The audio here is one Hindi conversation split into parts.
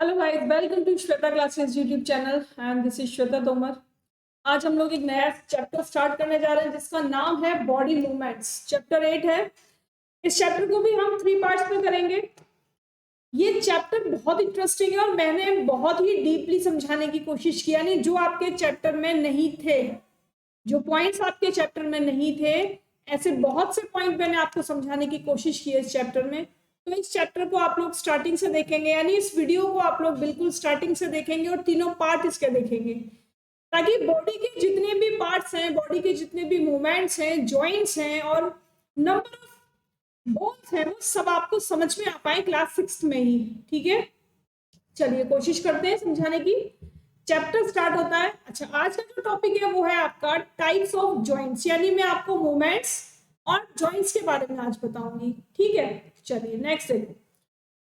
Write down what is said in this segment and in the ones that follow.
Hello guys, welcome to Shweta classes YouTube channel and this is Shweta Tomar. आज हम लोग एक नया चैप्टर स्टार्ट करने जा रहे हैं जिसका नाम है बॉडी मूवमेंट्स। चैप्टर 8 है। इस चैप्टर को भी हम 3 पार्ट्स में करेंगे। ये चैप्टर बहुत इंटरेस्टिंग है और मैंने बहुत ही डीपली समझाने की कोशिश की, यानी जो आपके चैप्टर में नहीं थे, जो पॉइंट्स आपके चैप्टर में नहीं थे, ऐसे बहुत से पॉइंट मैंने आपको समझाने की कोशिश की है इस चैप्टर में। तो इस चैप्टर को आप लोग स्टार्टिंग से देखेंगे, यानी इस वीडियो को आप लोग बिल्कुल स्टार्टिंग से देखेंगे और तीनों पार्ट इसके देखेंगे, ताकि बॉडी के जितने भी पार्ट्स हैं, बॉडी के जितने भी मूवमेंट्स हैं, जॉइंट्स हैं और नंबर ऑफ बोन्स हैं, वो सब आपको समझ में आ पाए क्लास 6 में ही। ठीक है, चलिए कोशिश करते हैं समझाने की। चैप्टर स्टार्ट होता है। अच्छा, आज का जो टॉपिक है वो है आपका टाइप्स ऑफ जॉइंट्स, यानी मैं आपको मूवमेंट्स और जॉइंट्स के बारे में आज बताऊंगी। ठीक है, चलिए नेक्स्ट देखो।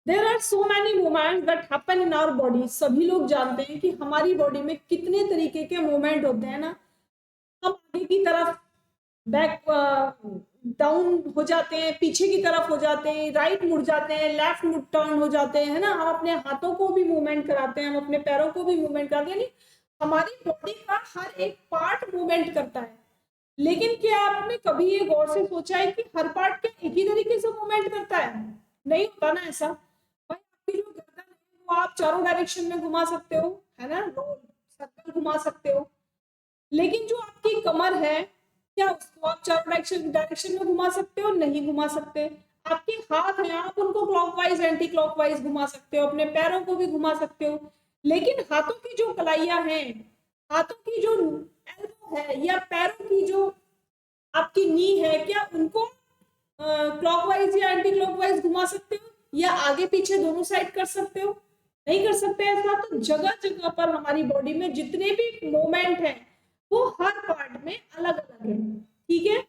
There are so many movements that happen in our body. सभी लोग जानते हैं कि हमारी बॉडी में कितने तरीके के मूवमेंट होते हैं ना। हम आगे की तरफ बैक डाउन हो जाते हैं, पीछे की तरफ हो जाते हैं, राइट मुड़ जाते हैं, लेफ्ट मुड़ टर्न हो जाते हैं, है ना। हम अपने हाथों को भी मूवमेंट कराते हैं, हम अपने पैरों को भी मूवमेंट कराते हैं, यानी हमारी बॉडी का हर एक पार्ट मूवमेंट करता है। लेकिन क्या आपने कभी ये गौर से सोचा है कि हर पार्ट के एक ही तरीके से मूवमेंट करता है? नहीं होता ना ऐसा। भाई, आपकी जो गर्दन है वो आप चारों डायरेक्शन में घुमा सकते हो, है ना, रोल सर्कल घुमा सकते हो। लेकिन जो आपकी कमर है, क्या उसको आप चारों डायरेक्शन में घुमा सकते हो? नहीं घुमा सकते। आपके हाथ हैं, आप उनको क्लॉकवाइज एंटी क्लॉकवाइज घुमा सकते हो, अपने पैरों को भी घुमा सकते हो। लेकिन हाथों की जो कलाइयां हैं, हाथों की जो एल्बो है या पैरों की जो आपकी नी है, क्या उनको क्लॉकवाइज या एंटी क्लॉकवाइज घुमा सकते हो, या आगे पीछे दोनों साइड कर सकते हो? नहीं कर सकते ऐसा। तो जगह जगह पर हमारी बॉडी में जितने भी मूवमेंट हैं वो हर पार्ट में अलग अलग है। ठीक है,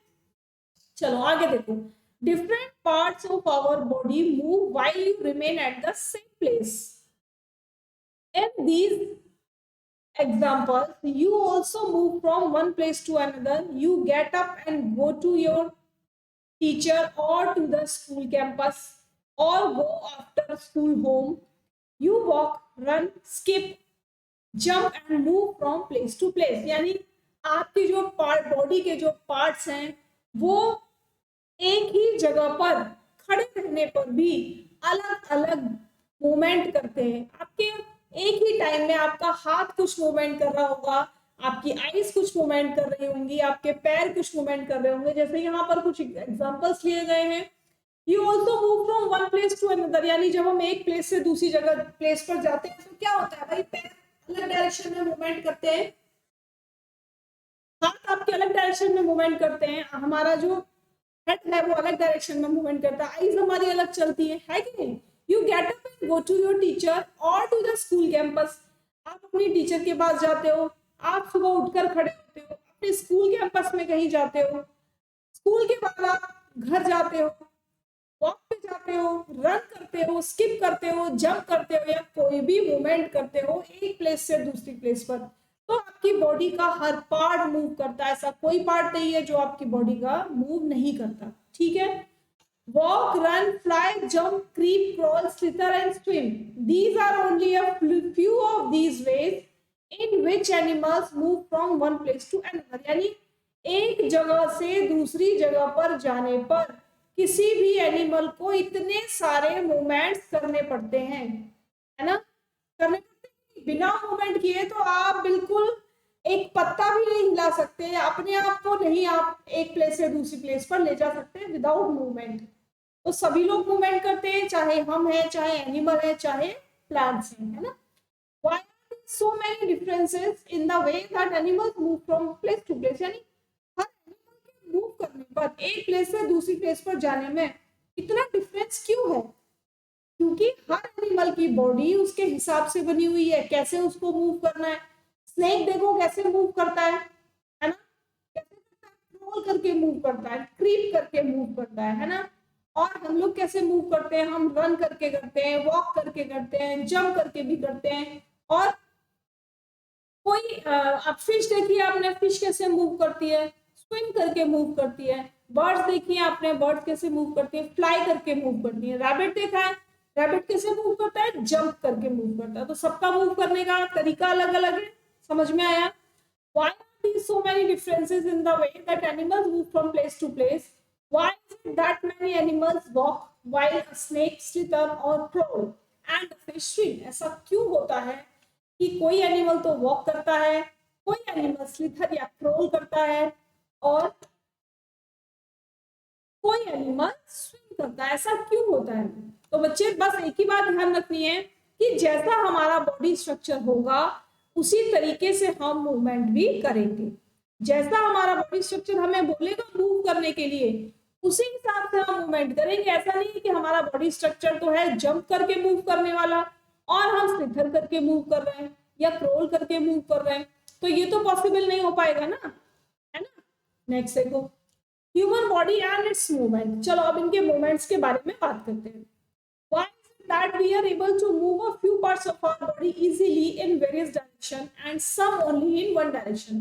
चलो आगे देखो। Different parts of our body move while you remain at the same place. In these examples, you also move from one place to another. You get up and go to your teacher or to the school campus, or go after school home. You walk, run, skip, jump and move from place to place. यानी आपकी जो बॉडी के जो पार्ट्स हैं वो एक ही जगह पर खड़े रहने पर भी अलग अलग मूवमेंट करते हैं। आपके एक ही टाइम में आपका हाथ कुछ मूवमेंट कर रहा होगा, आपकी आईज कुछ मूवमेंट कर रही होंगी, आपके पैर कुछ मूवमेंट कर रहे होंगे। जैसे यहाँ पर कुछ एग्जांपल्स लिए गए हैं। You also move from one place to another, यानी जब हम एक प्लेस से दूसरी जगह प्लेस पर जाते हैं तो क्या होता है भाई, पैर अलग डायरेक्शन में मूवमेंट करते हैं, हाथ आपके अलग डायरेक्शन में मूवमेंट करते हैं, हमारा जो हेड है वो अलग डायरेक्शन में मूवमेंट करता है, आईज हमारी अलग चलती है कि नहीं। You get up and go to your teacher और टू द स्कूल कैंपस। आप अपनी टीचर के पास जाते हो, आप सुबह उठकर खड़े होते हो, अपने स्कूल कैंपस में कहीं जाते हो, स्कूल के बाद आप घर जाते हो, वॉक पे जाते हो, रन करते हो, स्किप करते हो, जंप करते हो, या कोई भी मूवमेंट करते हो एक प्लेस से दूसरी प्लेस पर। तो आपकी बॉडी का हर पार्ट मूव करता है। ऐसा कोई पार्ट नहीं है जो आपकी बॉडी का मूव नहीं करता। ठीक है, walk, run, fly, jump, creep, crawl, slither and swim. These are only a few of these ways in which animals move from one place to another. यानी एक जगह से दूसरी जगह पर जाने पर किसी भी एनिमल को इतने सारे मूवमेंट्स करने पड़ते हैं, है ना। करने पड़ते हैं, बिना मूवमेंट किए तो आप बिल्कुल एक पत्ता भी नहीं हिला सकते, अपने आप को नहीं आप एक प्लेस से दूसरी प्लेस पर ले जा सकते विदाउट मूवमेंट। तो सभी लोग मूवमेंट करते हैं, चाहे हम हैं, चाहे एनिमल है, चाहे प्लांट्स हैं, है ना। Why are there so many differences in the way that animals move from place to place? यानी हर एनिमल के मूव करने पर, एक प्लेस से दूसरी प्लेस पर जाने में इतना डिफरेंस क्यों है? क्योंकि हर एनिमल की बॉडी उसके हिसाब से बनी हुई है, कैसे उसको मूव करना है। स्नेक देखो कैसे मूव करता है ना, कैसे करता है, क्रोल करके मूव करता है, क्रीप करके मूव करता है ना। और हम लोग कैसे मूव करते हैं, हम रन करके करते हैं, वॉक करके करते हैं, जंप करके भी करते हैं। और कोई आप फिश देखिए आपने, फिश कैसे मूव करती है, स्विम करके मूव करती है। बर्ड्स देखिए आपने, बर्ड्स कैसे मूव करती है, फ्लाई करके मूव करती है। रैबिट देखा है, रैबिट कैसे मूव करता है? जंप करके मूव करता है। तो सबका मूव करने का तरीका अलग अलग है, समझ में आया? Why are there so many differences in the way that animals move from place to place? Why is it that many animals walk while a snake slither or crawl and a fish swim? ऐसा क्यों होता है कि कोई एनिमल तो वॉक करता है, कोई एनिमल स्लिथर या क्रोल करता है, और कोई एनिमल स्विम करता है? ऐसा क्यों होता है? तो बच्चे बस एक ही बात ध्यान रखनी है कि जैसा हमारा बॉडी स्ट्रक्चर होगा उसी तरीके से हम मूवमेंट भी करेंगे। जैसा हमारा बॉडी स्ट्रक्चर हमें बोलेगा मूव करने के लिए, उसी हिसाब से हम मूवमेंट करेंगे। ऐसा नहीं है कि हमारा बॉडी स्ट्रक्चर तो है जंप करके मूव करने वाला और हम स्लिथर करके मूव कर रहे हैं या क्रोल करके मूव कर रहे हैं, तो ये तो पॉसिबल नहीं हो पाएगा ना, है ना? नेक्स्ट देखो, human body and it's movement. चलो अब इनके मूवमेंट्स के बारे में बात करते हैं। Why is it that we are able to move a few parts of our body easily in various direction and some only in one direction?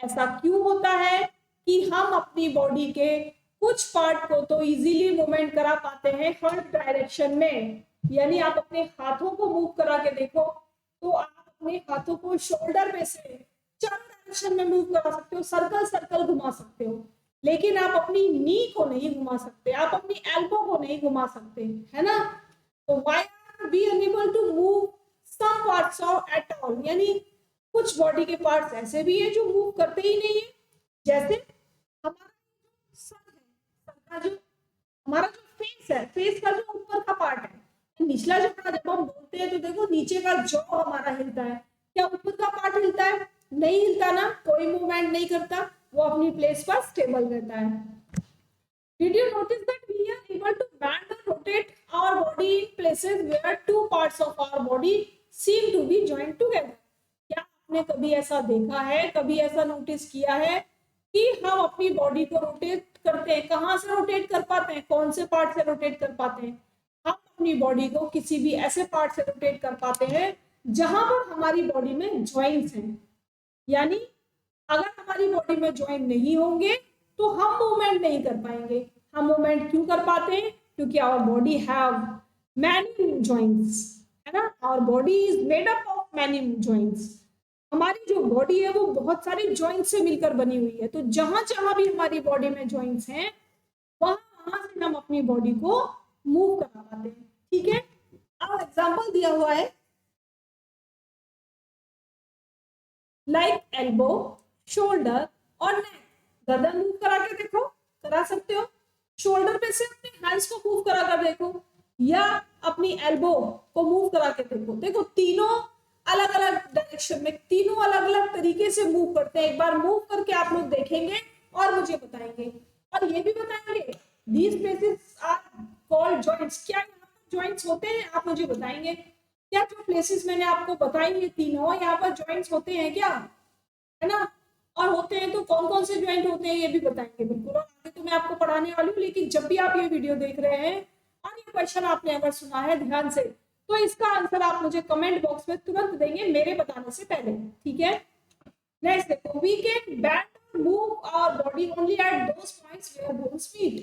ऐसा क्यों होता है कि हम अपनी बॉडी के कुछ पार्ट को तो इजीली मूवमेंट करा पाते हैं हर डायरेक्शन में? यानी आप अपने हाथों को मूव करा के देखो तो आप अपने हाथों को शोल्डर में से चारों डायरेक्शन में मूव करा सकते हो, सर्कल सर्कल घुमा सकते हो, लेकिन आप अपनी नी को नहीं घुमा सकते, आप अपनी एल्बो को नहीं घुमा सकते, है ना? तो why are we unable to move some parts of at all? यानी कुछ बॉडी के पार्ट्स ऐसे भी हैं जो मूव करते ही नहीं है। जैसे हमारा सर है, सर का जो हमारा जो फेस है, फेस का जो ऊपर का पार्ट है, निचला जो पार्ट, जब हम बोलते हैं तो देखो नीचे का जॉ हमारा हिलता है, क्या ऊपर का पार्ट हिलता है? नहीं हिलता ना, कोई मूवमेंट नहीं करता, वो अपनी प्लेस पर स्टेबल रहता है। Did you notice that we are able to bend or rotate our body in places where two parts of our body seem to be joined together? क्या आपने कभी ऐसा देखा है, कभी ऐसा नोटिस किया है कि हम अपनी बॉडी को रोटेट करते हैं? कहाँ से रोटेट कर पाते हैं? कौन से पार्ट से रोटेट कर पाते हैं? हम अपनी बॉडी को किसी भी ऐसे पार्ट से रोटेट कर पाते हैं जहां पर हमारी बॉडी में जॉइंट्स हैं। यानी अगर हमारी बॉडी में जॉइंट नहीं होंगे तो हम मूवमेंट नहीं कर पाएंगे। हम मूवमेंट क्यों कर पाते हैं? क्योंकि our body have many joints, है ना? Our body is made up of many joints. हमारी जो बॉडी है वो बहुत सारे जॉइंट से मिलकर बनी हुई है। तो जहां जहां भी हमारी बॉडी में जॉइंट्स हैं वहां वहां से हम अपनी बॉडी को मूव करा पाते हैं। ठीक है, अब एग्जाम्पल दिया हुआ है लाइक एल्बो, शोल्डर और नेक। गर्दन मूव करा के देखो, करा सकते हो। शोल्डर पे से अपने हैंड्स को मूव करा कर देखो, या अपनी एल्बो को मूव करा के देखो। देखो तीनों अलग अलग डायरेक्शन में, तीनों अलग अलग तरीके से मूव करते हैं। एक बार मूव करके आप लोग देखेंगे और मुझे बताएंगे, और ये भी बताएंगे these places are called joints। क्या यहाँ पर जॉइंट्स होते हैं? आप मुझे बताएंगे क्या जो प्लेसेस मैंने आपको बताई ये तीनों, यहाँ पर जॉइंट्स होते हैं क्या, है ना? और होते हैं तो कौन कौन से ज्वाइंट होते हैं ये भी बताएंगे बिल्कुल। और आगे तो मैं आपको पढ़ाने वाली हूँ, लेकिन जब भी आप ये वीडियो देख रहे हैं और ये क्वेश्चन आपने अगर सुना है ध्यान से, तो इसका आंसर आप मुझे कमेंट बॉक्स में तुरंत देंगे मेरे बताने से पहले। ठीक है, नेक्स्ट देखो, we can bend move our body only at those points where bones meet.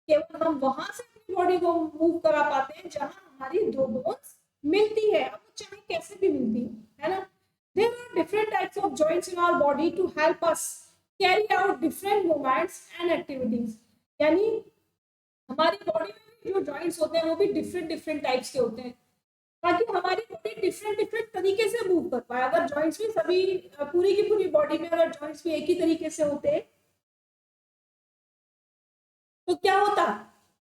केवल हम वहां से अपनी बॉडी को मूव करा पाते हैं जहां हमारी दो बोन्स मिलती है, अब चाहे कैसे भी मिलती है ना? There are different types of joints in our body to help us carry out different movements and activities। यानी हमारी बॉडी में भी जो जॉइंट्स होते हैं वो भी डिफरेंट डिफरेंट टाइप्स के होते हैं, ताकि हमारी बॉडी डिफरेंट डिफरेंट तरीके से मूव कर पाए। अगर जॉइंट्स भी सभी पूरी की पूरी बॉडी में अगर जॉइंट्स भी एक ही तरीके से होते तो क्या होता?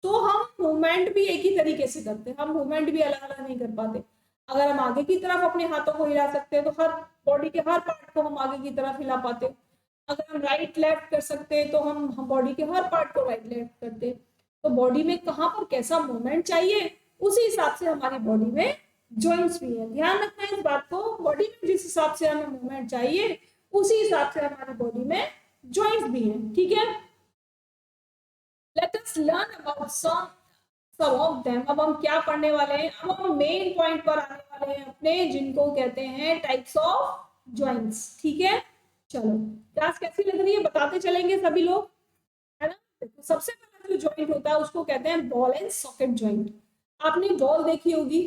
तो हम मूवमेंट भी एक ही तरीके से करते, हम मूवमेंट भी अलग अलग नहीं कर पाते। अगर हम आगे की तरफ अपने हाथों को हिला सकते हैं तो हर बॉडी के हर पार्ट को हम आगे की तरफ हिला पाते। अगर हम राइट लेफ्ट कर सकते हैं तो हम बॉडी के हर पार्ट को राइट लेफ्ट करते। तो बॉडी में कहाँ पर कैसा मूवमेंट चाहिए उसी हिसाब से हमारी बॉडी में जॉइंट्स भी है। ध्यान रखना है इस बात को, बॉडी में जिस हिसाब से हमें मूवमेंट चाहिए उसी हिसाब से हमारी बॉडी में जॉइंट्स भी है। ठीक है, let us learn about some of them। अब हम क्या पढ़ने वाले हैं? अब हम मेन पॉइंट पर आने वाले हैं अपने, जिनको कहते हैं टाइप्स ऑफ जॉइंट्स। ठीक है, चलो क्लास कैसी लग रही है बताते चलेंगे सभी लोग, है ना? देखो सबसे पहला जो जॉइंट होता है उसको कहते हैं बॉल एंड सॉकेट जॉइंट। आपने बॉल देखी होगी,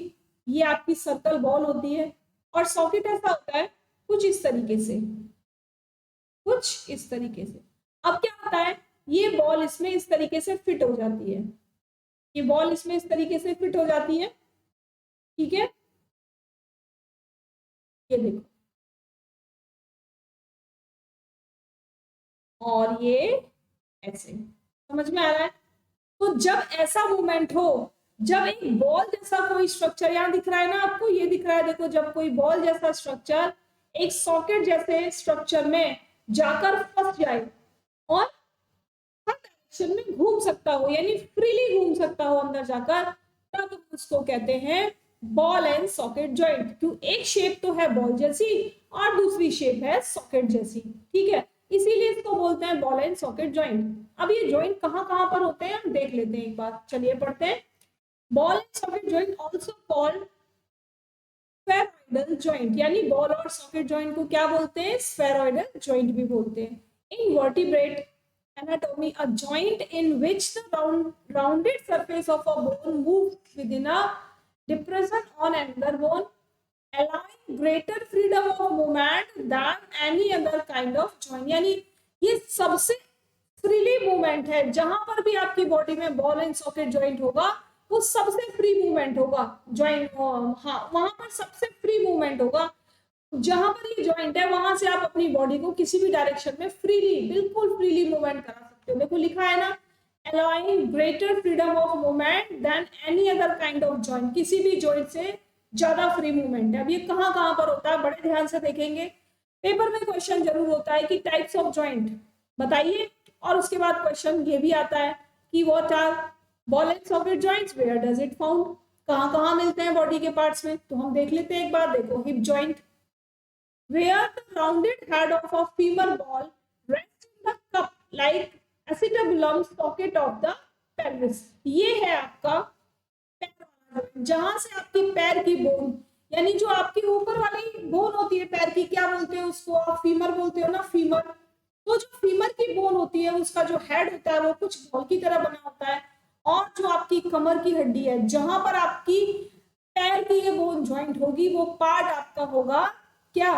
ये आपकी सर्कल बॉल होती है और सॉकेट ऐसा होता है कुछ इस तरीके से, कुछ इस तरीके से। अब क्या होता है, ये बॉल इसमें इस तरीके से फिट हो जाती है, ये बॉल इसमें इस तरीके से फिट हो जाती है, ठीक है। ये देखो, और ये ऐसे, समझ में आ रहा है। तो जब ऐसा मूवमेंट हो, जब एक बॉल जैसा कोई स्ट्रक्चर, यहाँ दिख रहा है ना आपको, ये दिख रहा है, देखो, जब कोई बॉल जैसा स्ट्रक्चर एक सॉकेट जैसे स्ट्रक्चर में जाकर फंस जाए और हर डायरेक्शन में घूम सकता हो, यानी फ्रीली घूम सकता हो अंदर जाकर, तब उसको कहते हैं बॉल एंड सॉकेट जॉइंट। क्यों, एक शेप तो है बॉल जैसी और दूसरी शेप है सॉकेट जैसी, ठीक है, इसीलिए इसको बोलते हैं बॉल एंड सॉकेट जॉइंट। अब ये जॉइंट कहाँ कहाँ पर होते हैं हम देख लेते हैं एक बार, चलिए पढ़ते हैं। Ball and socket joint also called spheroidal joint, यानी बॉल और सॉकेट जॉइंट को क्या बोलते हैं, स्फेरॉइडल जॉइंट भी बोलते हैं। In vertebrate anatomy, a joint in which the rounded surface of a bone moves within a depression on another bone, allowing greater freedom of movement than any other kind of joint। यानी ये सबसे फ्रीली मूवमेंट है, जहां पर भी आपकी बॉडी में बॉल एंड सॉकेट जॉइंट होगा वो सबसे फ्री मूवमेंट होगा, जॉइंट, हाँ, वहां पर सबसे फ्री मूवमेंट होगा। जहां पर ये जॉइंट है वहां से आप अपनी बॉडी को किसी भी डायरेक्शन में फ्रीली, बिल्कुल फ्रीली मूवमेंट करा सकते हो। देखो लिखा है ना, allowing greater freedom of movement than any other kind of joint, किसी भी जॉइंट से ज्यादा फ्री मूवमेंट है। अब ये कहाँ कहाँ पर होता है, बड़े ध्यान से देखेंगे, पेपर में क्वेश्चन जरूर होता है कि टाइप्स ऑफ जॉइंट बताइए, और उसके बाद क्वेश्चन ये भी आता है कि what are ball and socket joints, where does it found, कहाँ कहाँ मिलते हैं बॉडी के पार्ट्स में। तो हम देख लेते हैं एक बार, देखो hip joint, where the rounded head of a femur ball rests in the cup like acetabulum socket of the pelvis। ये है आपका पैर वाला joint, जहां से आपकी पैर की बोन, यानी जो आपकी ऊपर वाली बोन होती है पैर की, क्या बोलते हैं उसको आप, फीमर बोलते हो ना, फीमर। तो जो फीमर की बोन होती है उसका जो हेड होता है वो कुछ बॉल की तरह बना होता है, और जो आपकी कमर की हड्डी है जहां पर आपकी पैर की ये बोन ज्वाइंट होगी, वो पार्ट आपका होगा क्या,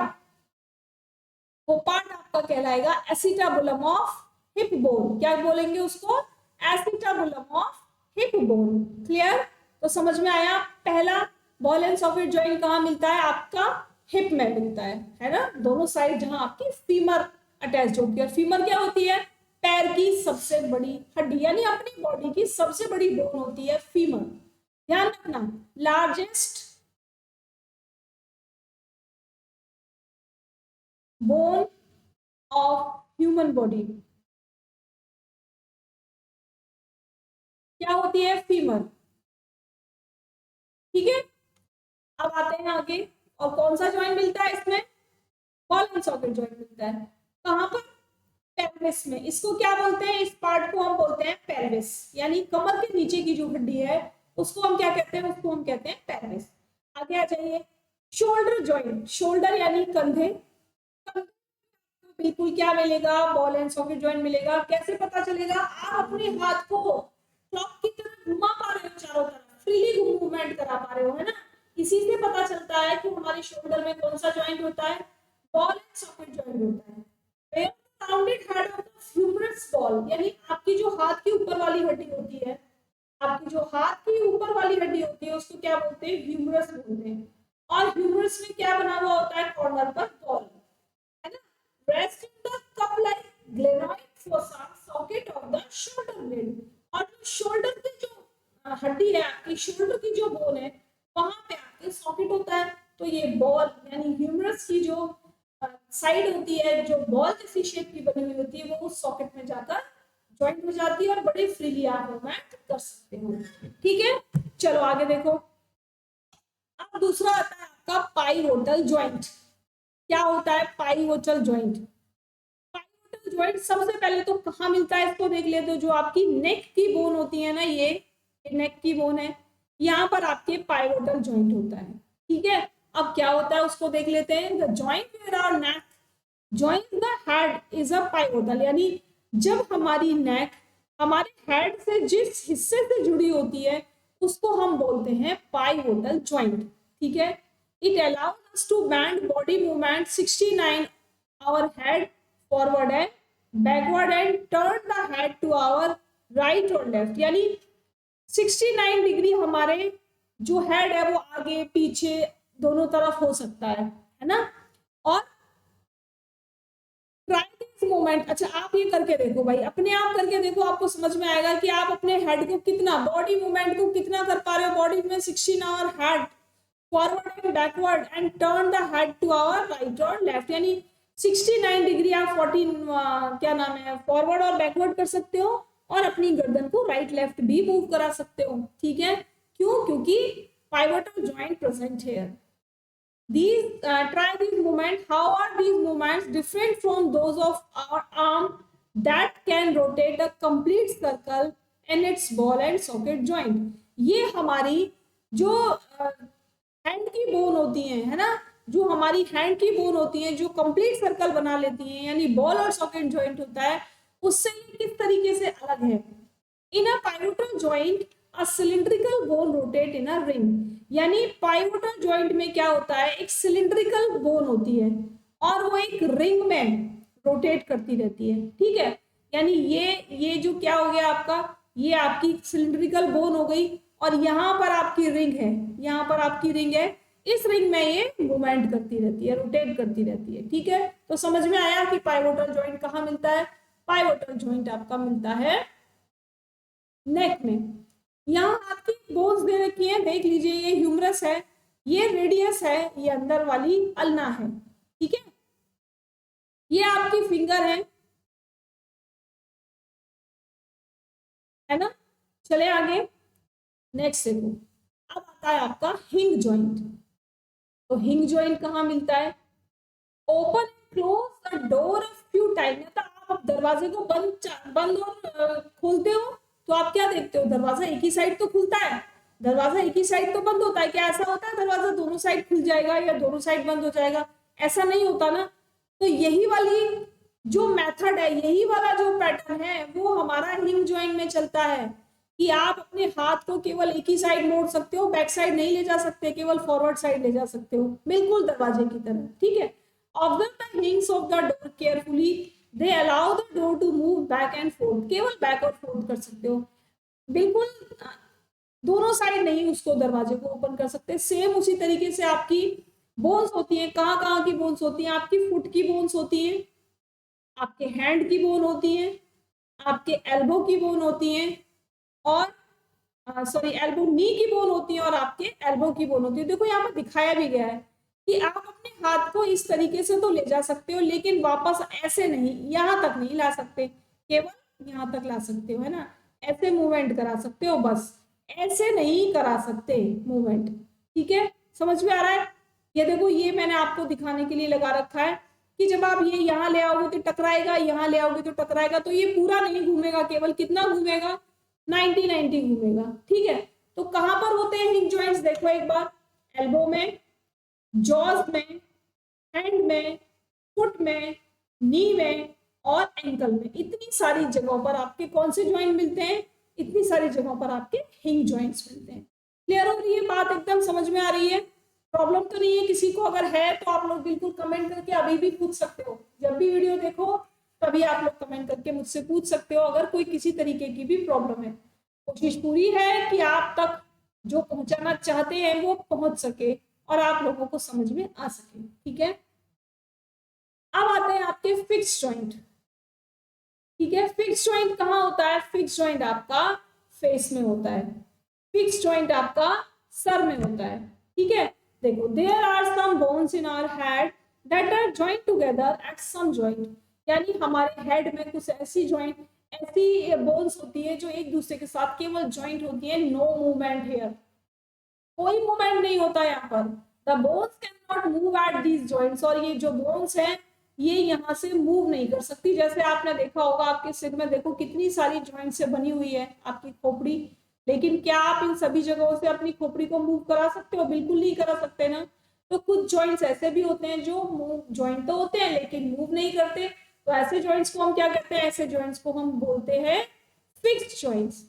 वो पार्ट आपका कहलाएगा एसिटाबुलम ऑफ हिप बोन। क्या बोलेंगे उसको, acetabulum of hip bone. Clear, तो समझ में आया। पहला बॉल एंड सॉकेट जॉइंट कहाँ मिलता है, आपका हिप में मिलता है ना, दोनों साइड जहां आपकी फीमर अटैच होती है। फीमर क्या होती है, पैर की सबसे बड़ी हड्डी, यानी अपनी बॉडी की सबसे बड़ी बोन होती है फीमर। ध्यान रखना, largest bone of human body क्या होती है, फीमर, ठीक है। अब आते हैं आगे, और कौन सा जॉइंट मिलता है इसमें, बॉल एंड सॉकेट जॉइंट मिलता है। कहां पर, पेल्विस में। इसको क्या बोलते हैं, इस पार्ट को हम बोलते हैं पेल्विस, यानी कमर के नीचे की जो हड्डी है उसको हम क्या कहते हैं, उसको हम कहते हैं पेल्विस। आगे आ जाइए, शोल्डर जॉइंट, शोल्डर यानी कंधे, बिल्कुल क्या मिलेगा, बॉल एंड सॉकेट जॉइंट मिलेगा। कैसे पता चलेगा, आप अपने हाथ को क्लॉक की तरह घुमा पा रहे हो, चारों तरफ फ्रीली मूवमेंट करा पा रहे हो, है ना, इसी से पता चलता है कि हमारे शोल्डर में कौन सा जॉइंट होता है, बॉल एंड सॉकेट जॉइंट होता है। Rounded head of the humerus ball, यानी आपकी जो हाथ की ऊपर वाली हड्डी होती है, आपकी जो हाथ की ऊपर वाली हड्डी होती है उसको क्या बोलते हैं, ह्यूमरस बोलते हैं। और ह्यूमरस में क्या बना हुआ होता है, कॉर्नर पर बॉल, है ना। Rest in the cup like glenoid fossa socket of the shoulder blade, और जो शोल्डर की जो हड्डी है, आपकी शोल्डर की जो बोन है, वहां पे आपके सॉकेट होता है। तो ये बॉल यानी ह्यूमरस की जो साइड होती है, जो बॉल जैसी शेप की बनी हुई होती है, वो उस सॉकेट में जाकर ज्वाइंट हो जाती है और बड़े फ्रीली आप मूवमेंट कर सकते हो, ठीक है। चलो आगे देखो, अब दूसरा आता है आपका पाइवोटल ज्वाइंट। क्या होता है पाइवोटल ज्वाइंट, पाइवोटल ज्वाइंट सबसे पहले तो कहाँ मिलता है, इसको देख लेते हो, जो आपकी नेक की बोन होती है ना, ये नेक की बोन है, यहाँ पर आपके पाइवोटल ज्वाइंट होता है, ठीक है। अब क्या होता है उसको देख लेते हैं, the joint where our neck join the head is a pivotal, यानी जब हमारी नेक हमारे हेड से जिस हिस्से से जुड़ी होती है उसको हम बोलते हैं पाइवोटल जॉइंट। ठीक है, it allows us to bend body movement 69 our head forward and backward and turn the head to our right और लेफ्ट, यानी 69 डिग्री हमारे जो हेड है वो आगे पीछे दोनों तरफ हो सकता है ना। और ट्राई दिस मूवमेंट, अच्छा आप ये करके देखो भाई, अपने आप करके देखो, आपको समझ में आएगा कि आप अपने हेड को कितना, बॉडी मूवमेंट को कितना कर पा रहे हो। बॉडी में 16 our head forward and backward and turn the head to our right और लेफ्ट, यानी 69 डिग्री आप 14 क्या नाम है फॉरवर्ड और बैकवर्ड कर सकते हो और अपनी गर्दन को राइट लेफ्ट भी मूव करा सकते हो। ठीक है, क्यों? क्योंकि pivotal joint present here. These try these movements. How are these movements different from those of our arm that can rotate a complete circle in its ball and socket joint? ये हमारी जो हैंड की बोन होती है ना, जो हमारी हैंड की बोन होती है जो कंप्लीट सर्कल बना लेती है, यानी बॉल और सॉकेट जॉइंट होता है, उससे ये किस तरीके से अलग है। In a pivotal joint a cylindrical bone rotate in a ring, यानी पाइवोटल जॉइंट में क्या होता है, एक सिलिंड्रिकल बोन होती है और वो एक रिंग में रोटेट करती रहती है। ठीक है, यानी ये जो क्या हो गया आपका, ये आपकी सिलिंड्रिकल बोन हो गई और यहाँ पर आपकी रिंग है, यहाँ पर आपकी रिंग है, इस रिंग में ये मूवमेंट करती रहती है, रोटेट करती रहती है। ठीक है, तो समझ में आया कि पाइवोटल जॉइंट कहाँ मिलता है। पाइवोटल जॉइंट आपका मिलता है नेक में। यहाँ आपकी बोन्स दे रखी है, देख लीजिए, ये ह्यूमरस है, ये रेडियस है, ये अंदर वाली अल्ना है। ठीक है, ये आपकी फिंगर है ना। चले आगे, नेक्स्ट देखो, अब आता है आपका हिंग जॉइंट। तो हिंग जॉइंट कहाँ मिलता है, open and close the door few time, मतलब आप दरवाजे को बंद और खोलते हो तो आप क्या देखते हो, दरवाजा एक ही साइड तो खुलता है, दरवाजा एक ही साइड तो बंद होता है। क्या ऐसा होता है दरवाजा दोनों साइड खुल जाएगा या दोनों साइड बंद हो जाएगा, ऐसा नहीं होता ना। तो यही वाली जो मेथड है, यही वाला जो पैटर्न है वो हमारा हिंग जॉइंट में चलता है कि आप अपने हाथ को केवल एक ही साइड मोड़ सकते हो, बैक साइड नहीं ले जा सकते, केवल फॉरवर्ड साइड ले जा सकते हो, बिल्कुल दरवाजे की तरह। ठीक है, observe the hinges of the door carefully, they allow the door to move back and forth, केवल बैक और फोर्थ कर सकते हो, बिल्कुल दोनों साइड नहीं उसको दरवाजे को ओपन कर सकते। सेम उसी तरीके से आपकी बोन्स होती हैं, कहाँ कहाँ की बोन्स होती हैं, आपकी फुट की बोन्स होती हैं, आपके हैंड की बोन होती है, आपके एल्बो की बोन होती है और सॉरी एल्बो नी की बोन होती है और आपके एल्बो की बोन होती है। देखो यहाँ पर दिखाया भी गया है कि आप अपने हाथ को इस तरीके से तो ले जा सकते हो लेकिन वापस ऐसे नहीं, यहाँ तक नहीं ला सकते, केवल यहाँ तक ला सकते हो, है ना, ऐसे मूवमेंट करा सकते हो, बस ऐसे नहीं करा सकते मूवमेंट। ठीक है, समझ में आ रहा है। ये देखो, ये मैंने आपको दिखाने के लिए लगा रखा है कि जब आप ये यहाँ ले आओगे तो टकराएगा, यहाँ ले आओगे तो टकराएगा, तो ये पूरा नहीं घूमेगा, केवल कितना घूमेगा, 90-90 घूमेगा। ठीक है, तो कहां पर होते हैं हिप जॉइंट्स, देखो एक बार, एल्बो में, जॉज में, हैंड में, फुट में, नी में और एंकल में, इतनी सारी जगहों पर आपके कौन से जॉइंट मिलते हैं, इतनी सारी जगहों पर आपके हिंग जॉइंट्स मिलते हैं। क्लियर हो रही है बात, एकदम समझ में आ रही है, प्रॉब्लम तो नहीं है किसी को, अगर है तो आप लोग बिल्कुल कमेंट करके अभी भी पूछ सकते हो, जब भी वीडियो देखो तभी आप लोग कमेंट करके मुझसे पूछ सकते हो अगर कोई किसी तरीके की भी प्रॉब्लम है। कोशिश पूरी है कि आप तक जो पहुंचाना चाहते हैं वो पहुंच सके और आप लोगों को समझ में आ सके। ठीक है, अब आते हैं आपके फिक्स जॉइंट। ठीक है, फिक्स जॉइंट कहाँ होता है, फिक्स जॉइंट आपका फेस में होता है, फिक्स जॉइंट आपका सर में होता है। ठीक है, देखो, there are some bones in our head that are joint together at some joint, यानी हमारे हेड में कुछ ऐसी जॉइंट, ऐसी बोन्स होती है जो एक दूसरे के साथ केवल जॉइंट होती है, नो मूवमेंट हियर, कोई मूवमेंट नहीं होता यहाँ पर, the bones can not move at these joints, और ये जो बोन्स हैं ये यहाँ से मूव नहीं कर सकती। जैसे आपने देखा होगा आपके सिर में, देखो कितनी सारी जॉइंट से बनी हुई है आपकी खोपड़ी, लेकिन क्या आप इन सभी जगहों से अपनी खोपड़ी को मूव करा सकते हो, बिल्कुल नहीं करा सकते ना। तो कुछ जॉइंट्स ऐसे भी होते हैं जो मूव, जॉइंट तो होते हैं लेकिन मूव नहीं करते, तो ऐसे जॉइंट्स को हम क्या कहते हैं, ऐसे जॉइंट्स को हम बोलते हैं fixed joints.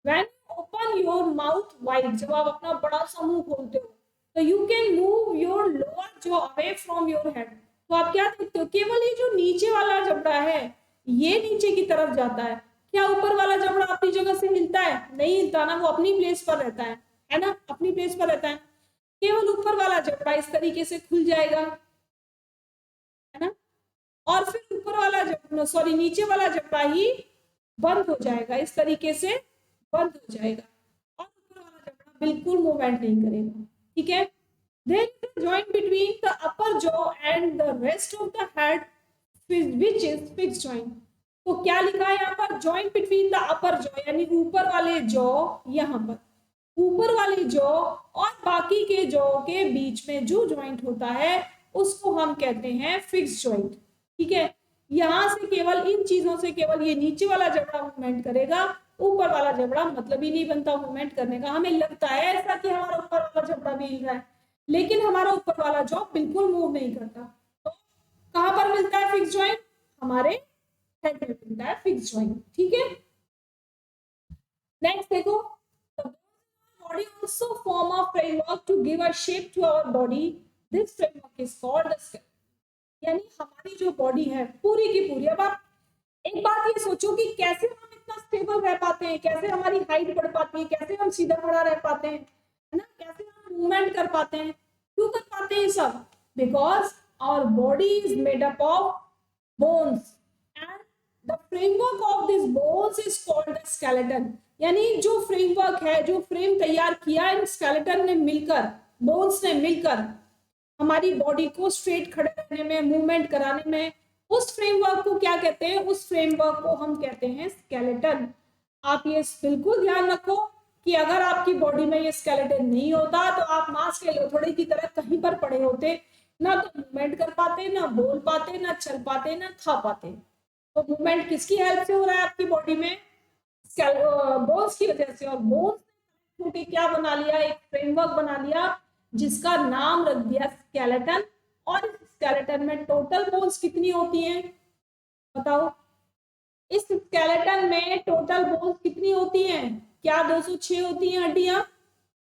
When open your mouth wide, जब आप अपना बड़ा सा मुंह खोलते हो, तो you can move your lower jaw away from your head. तो आप क्या देखते हो, केवल ये जो नीचे वाला जबड़ा है ये नीचे की तरफ जाता है। क्या ऊपर वाला जबड़ा अपनी जगह से हिलता है? नहीं हिलता ना, वो अपनी प्लेस पर रहता है ना, अपनी प्लेस पर रहता है। केवल ऊपर वाला जबड़ा इस तरीके से खुल जाएगा, है ना, और फिर ऊपर वाला जबड़ा, सॉरी, नीचे वाला जबड़ा ही बंद हो जाएगा, इस तरीके से बंद हो जाएगा, और ऊपर वाला जबड़ा बिल्कुल मूवमेंट नहीं करेगा। ठीक है, there is a joint between the upper jaw and the rest of the head which is fixed joint. तो क्या लिखा है यहाँ पर, joint between the upper jaw, यानी ऊपर वाले जॉ, यहाँ पर ऊपर वाले जॉ और बाकी के जॉ के बीच में जो जॉइंट होता है उसको हम कहते हैं फिक्स्ड जॉइंट। ठीक है, यहां से केवल इन चीजों से केवल ये नीचे वाला जबड़ा मूवमेंट करेगा, ऊपर वाला जबड़ा मतलब ही नहीं बनता मूवमेंट करने का। हमें लगता है ऐसा कि हमारा ऊपर वाला जबड़ा भी हिल रहा है, लेकिन हमारा ऊपर वाला जॉ बिल्कुल मूव नहीं करता। तो कहां पर मिलता है फिक्स्ड जॉइंट? हमारे हेड में मिलता है फिक्स्ड जॉइंट। ठीक है, नेक्स्ट देखो, body also form a framework to give a shape to our body. This framework is called the skeleton. यानी हमारी जो बॉडी है पूरी की पूरी, अब आप एक बात ये सोचो कि कैसे हम इतना स्टेबल रह पाते हैं, कैसे हमारी हाइट बढ़ पाती है, कैसे हम सीधा खड़ा रह पाते हैं, है ना, कैसे हम मूवमेंट कर पाते हैं, क्यों कर पाते हैं सब? Because our body is made up of bones and the framework of this bones is called the skeleton. यानी जो फ्रेमवर्क है, जो फ्रेम तैयार किया इन स्केलेटन ने मिलकर, बोन्स ने मिलकर हमारी बॉडी को स्ट्रेट खड़े रहने में, मूवमेंट कराने में, उस फ्रेमवर्क को क्या कहते हैं? उस फ्रेमवर्क को हम कहते हैं स्केलेटन। आप ये बिल्कुल ध्यान रखो कि अगर आपकी बॉडी में ये स्केलेटन नहीं होता तो आप मांस के लोथड़े की तरह कहीं पर पड़े होते, ना तो मूवमेंट कर पाते, ना बोल पाते, ना चल पाते, ना खा पाते। तो मूवमेंट किसकी हेल्प से हो रहा है आपकी बॉडी में? बोन्स की वजह से। और बोन्स ने क्या बना लिया? एक फ्रेमवर्क बना लिया जिसका नाम रख दिया स्केलेटन। और इस स्केलेटन में टोटल बोन्स कितनी होती हैं बताओ? इस स्केलेटन में टोटल बोन्स कितनी होती हैं? क्या 206 होती हैं हड्डियां?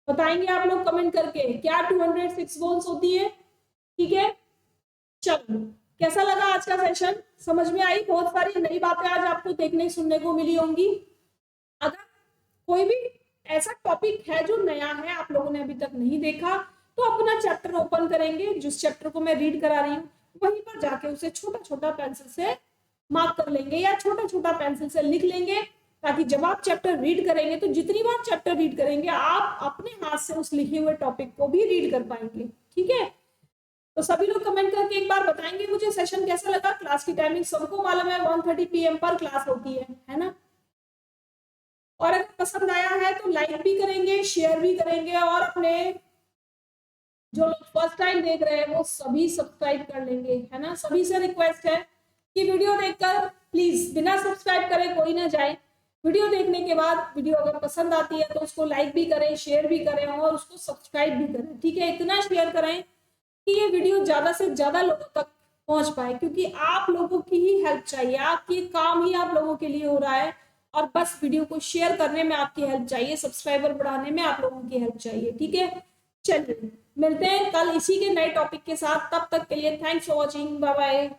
बताएंगे आप लोग कमेंट करके, क्या 206 बोन्स होती है? ठीक है, चलो, कैसा लगा आज का सेशन? समझ में आई? बहुत सारी नई बातें आज आपको देखने सुनने को मिली होंगी। अगर कोई भी ऐसा टॉपिक है जो नया है, आप लोगों ने अभी तक नहीं देखा, तो अपना चैप्टर ओपन करेंगे, जिस चैप्टर को मैं रीड करा रही हूँ वहीं पर जाके उसे छोटा छोटा पेंसिल से मार्क कर लेंगे या छोटा छोटा पेंसिल से लिख लेंगे, ताकि जब आप चैप्टर रीड करेंगे तो जितनी बार चैप्टर रीड करेंगे आप अपने हाथ से उस लिखे हुए टॉपिक को भी रीड कर पाएंगे। ठीक है, तो सभी लोग कमेंट करके एक बार बताएंगे मुझे सेशन कैसा लगा। क्लास की टाइमिंग सबको मालूम है, 1:30 PM पर क्लास होती है ना। और अगर पसंद आया है तो लाइक भी करेंगे, शेयर भी करेंगे, और अपने जो लोग फर्स्ट टाइम देख रहे हैं वो सभी सब्सक्राइब कर लेंगे, है ना। सभी से रिक्वेस्ट है कि वीडियो देखकर प्लीज बिना सब्सक्राइब करे कोई ना जाए। वीडियो देखने के बाद वीडियो अगर पसंद आती है तो उसको लाइक भी करें, शेयर भी करें, और उसको सब्सक्राइब भी करें। ठीक है, इतना शेयर करें कि ये वीडियो ज्यादा से ज्यादा लोगों तक पहुंच पाए, क्योंकि आप लोगों की ही हेल्प चाहिए। आपकी काम ही आप लोगों के लिए हो रहा है, और बस वीडियो को शेयर करने में आपकी हेल्प चाहिए, सब्सक्राइबर बढ़ाने में आप लोगों की हेल्प चाहिए। ठीक है, चलिए मिलते हैं कल इसी के नए टॉपिक के साथ। तब तक के लिए thanks for watching, bye bye.